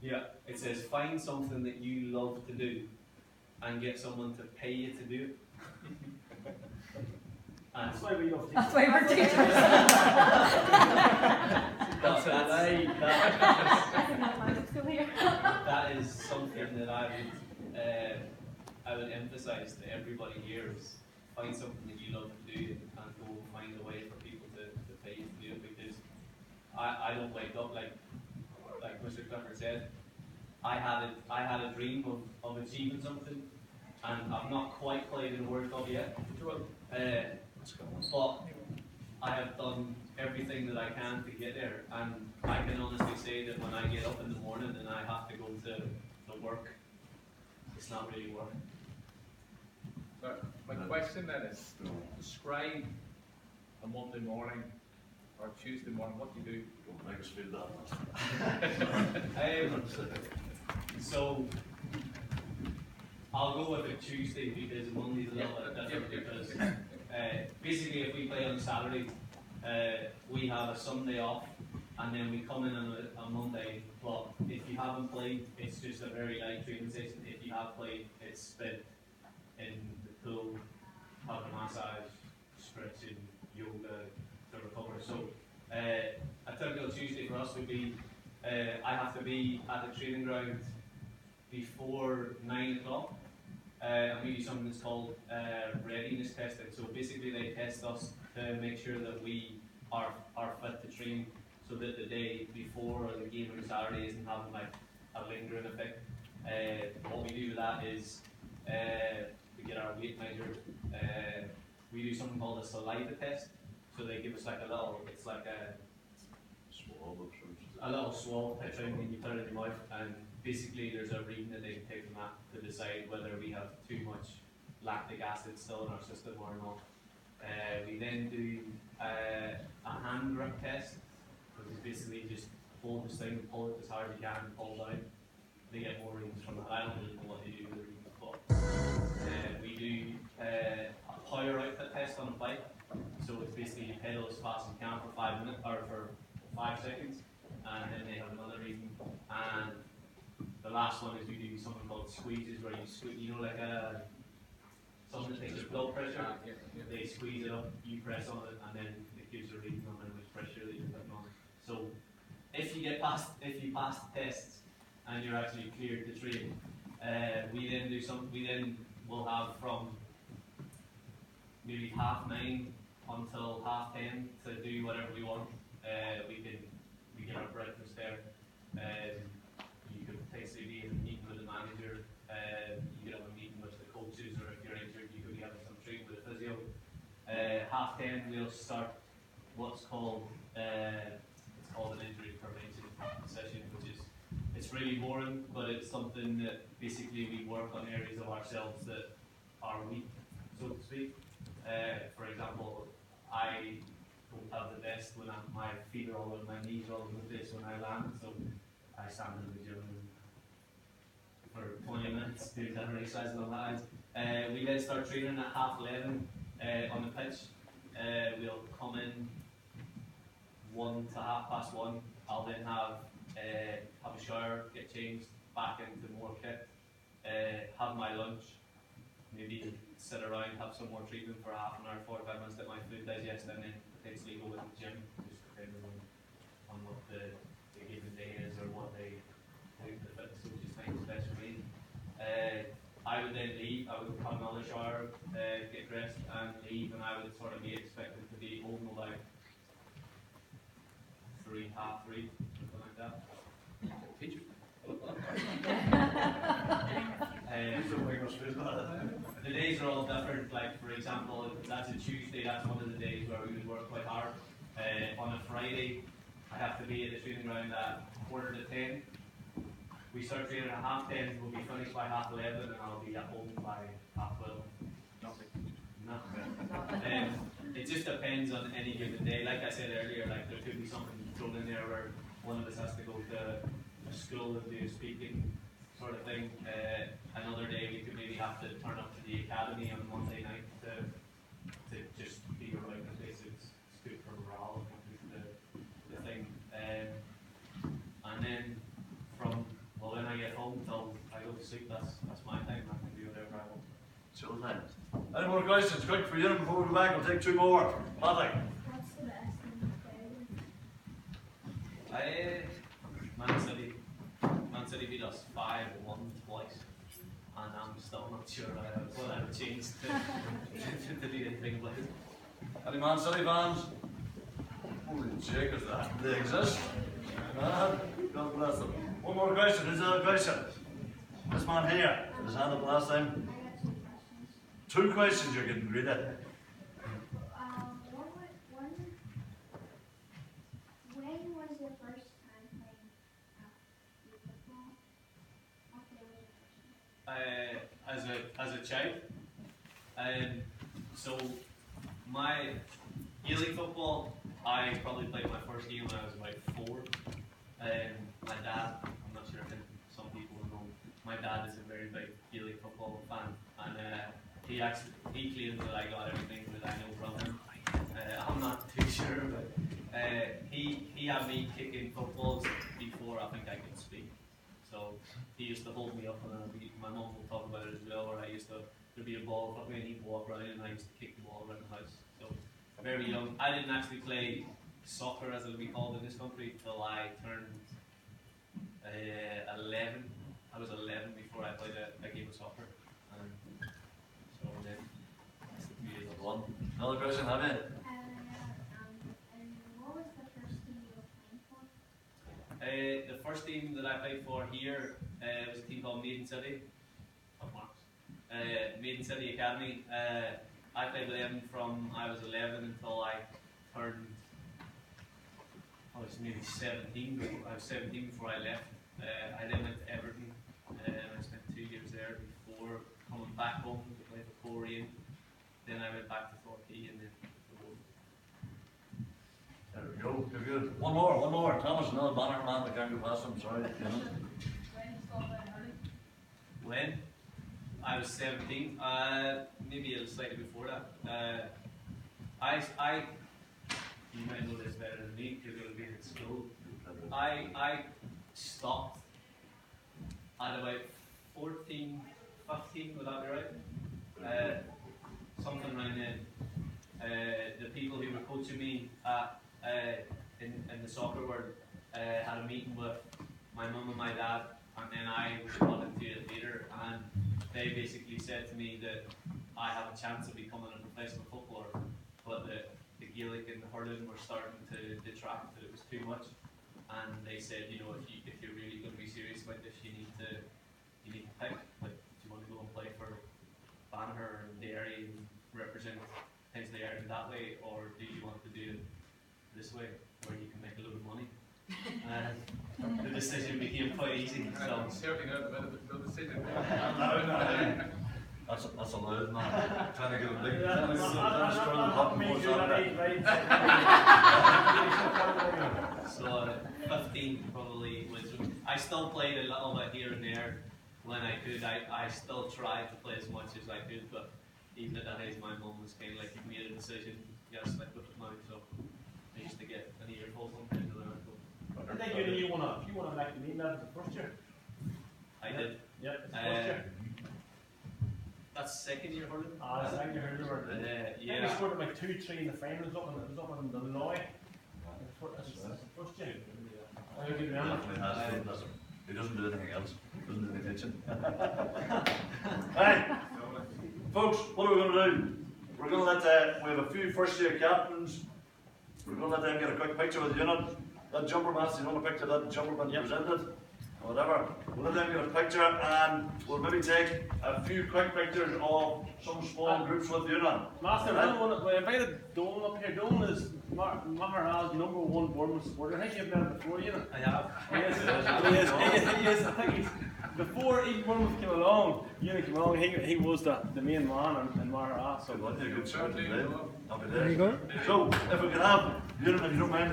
Yeah, it says find something that you love to do and get someone to pay you to do it. That's why we love teachers. That's why we're teachers. That is something that I would emphasise to everybody here is find something that you love to do and go find a way for people to pay you to do it, because I don't wake up like Mr. Clifford said. I had a dream of achieving something, and I've not quite played in a World Cup yet. But I have done everything that I can to get there, and I can honestly say that when I get up in the morning and I have to go to work, it's not really work. So my question then is, describe a Monday morning or Tuesday morning. What do you do? Don't make us feel that. So I'll go with a Tuesday because Monday's a little bit different because basically if we play on Saturday, we have a Sunday off and then we come in on a Monday. But if you haven't played, it's just a very light training session. If you have played, it's spent in the pool, having a massage, stretching, yoga to recover. So a typical Tuesday for us would be I have to be at the training ground before 9 o'clock. And we do something that's called readiness testing. So basically they test us to make sure that we are fit to train, so that the day before or the game on Saturday isn't having like a lingering effect. What we do with that is we get our weight measured. We do something called a saliva test. So they give us like a little, it's like a little swab type thing, and you put it in your mouth, and basically there's a reading that they can take from that to decide whether we have too much lactic acid still in our system or not. We then do a hand grip test, which is basically just hold this thing and pull it as hard as you can and pull down. They get more readings from that. I don't really know what they do with the readings, but we do a power output test on a bike. So it's basically you pedal as fast as you can for 5 minutes or for 5 seconds, and then they have another reading. And the last one is we do something called squeezes, where you squeeze, you know, like something that takes your blood pressure. They squeeze it up, you press on it, and then it gives you a reading on how much pressure that you're putting on it. So if you pass the tests and you're actually cleared to train, we then will have from maybe 9:30 until 10:30 to do whatever we want. We get our breakfast there. You could potentially be in a meeting with the manager. You could have a meeting with the coaches, or if you're injured, you could be having some training with a physio. 10:30 we'll start what's called it's called an injury prevention session, which is, it's really boring, but it's something that basically we work on areas of ourselves that are weak, so to speak. For example, I don't have the best when my feet are all over my knees, all over the place when I land, so I stand in the gym for 20 minutes doing different exercises on that. We then start training at 11:30 on the pitch. We'll come in 1 to 1:30. I'll then have a shower, get changed, back into more kit, have my lunch, maybe sit around, have some more treatment for half an hour, 45 minutes, let my food digest, and then potentially go in the gym, just depending on what the given day is or what they think the fitness coach is thinking is best for me. I would then leave, I would have another shower, get dressed and leave, and I would sort of be expected to be home about 3, half 3, something like that. Teacher. The days are all different. Like for example, if that's a Tuesday, that's one of the days where we would work quite hard. On a Friday, I have to be at the training ground at 9:45. We start training at 10:30. We'll be finished by 11:30, and I'll be at home by 12:30. Nothing. It just depends on any given day. Like I said earlier, like there could be something thrown in there where one of us has to go to a school and do a speaking sort of thing. Another day we could maybe have to turn up to the academy on Monday night to just be around the place. It's good for morale, the thing. And then from Showtime. Any more questions? Quick for you before we go back. We'll take 2 more. Patrick. What's the best thing about it? Man City beat us 5-1 twice, and I'm still not sure what I would change to do anything about it. Any Man City fans? Holy checkers, that they exist. God bless them. One more question. Who's the other question? This man here. His hand up last time. I got 2 questions. 2 questions you can read it. When was your first time playing youth football? What day was your first time? As a child, so my Gaelic football, I probably played my first game when I was about 4. My dad, I'm not sure if some people know, my dad is a very big Gaelic football fan, and he claims that I got everything that I know from him. I'm not too sure, but he had me kicking footballs before I think I could speak. So he used to hold me up, and my mum will talk about it as well, where there'd be a ball for me and he'd walk around and I used to kick the ball around the house. So very young. I didn't actually play soccer, as it would be called in this country, till I turned 11. I was 11 before I played a game of soccer. So then, that's the beauty of it. One. Another question, have you? And what was the first team you were playing for? The first team that I played for here was a team called Maiden City. Maiden City Academy. I played with them from I was 11 until I turned, I was maybe 17. I was 17 before I left. I then went to Everton. I spent 2 years there before coming back home to play for Korean. Then I went back to Torquay and then There we go. You're good. One more. Thomas, another banner man that can't go past him. Sorry. when I was 17, maybe a little slightly before that. You might know this better than me because it'll be in school. I stopped at about 14, 15, would that be right? Something around then. The people who were coaching me in the soccer world had a meeting with my mum and my dad, and then I was brought into it later, and they basically said to me that I have a chance of becoming a professional footballer, but the Gaelic and the hurling were starting to detract, that it was too much, and they said, you know, if you're really going to be serious about this, you need to pick. Like, do you want to go and play for Maghera and Derry and represent potentially Ireland that way, or do you want to do it this way, where you can make a lot of money? The decision became quite easy. So certainly not the decision. That's a loud man. Trying to get a big So 15 probably was. I still played a little bit here and there when I could. I still tried to play as much as I could, but even at that age, my mum was kind of like, you made a decision, you gotta stick with it now. So I used to get an earful sometimes. I think you want to make the mean that the first year. I did. Yeah, it's the first year. That's second year hurling. Second year hurling. Yeah. We scored like 2-3 in the finals up in the Loy. That's the first year. I don't remember. He doesn't do anything else. He doesn't do any pitching. Hey, folks, what are we going to do? We're going to let we have a few first year captains. We're going to let them get a quick picture with Eunan. That jumper match, you want a picture of that jumper been presented? Or whatever. We'll let them get a picture, and we'll maybe take a few quick pictures of some small groups with Eunan. Master, we invited Dolan up here. Dolan is Maghera's #1 Bournemouth supporter. I think you've met him before, you know. I have. He is. I think before even Bournemouth came along, Eunan came along, he was the main man in Maghera. So Good, good, good. Certainly. Happy days. There you go. So, if we could have Eunan, if you don't mind,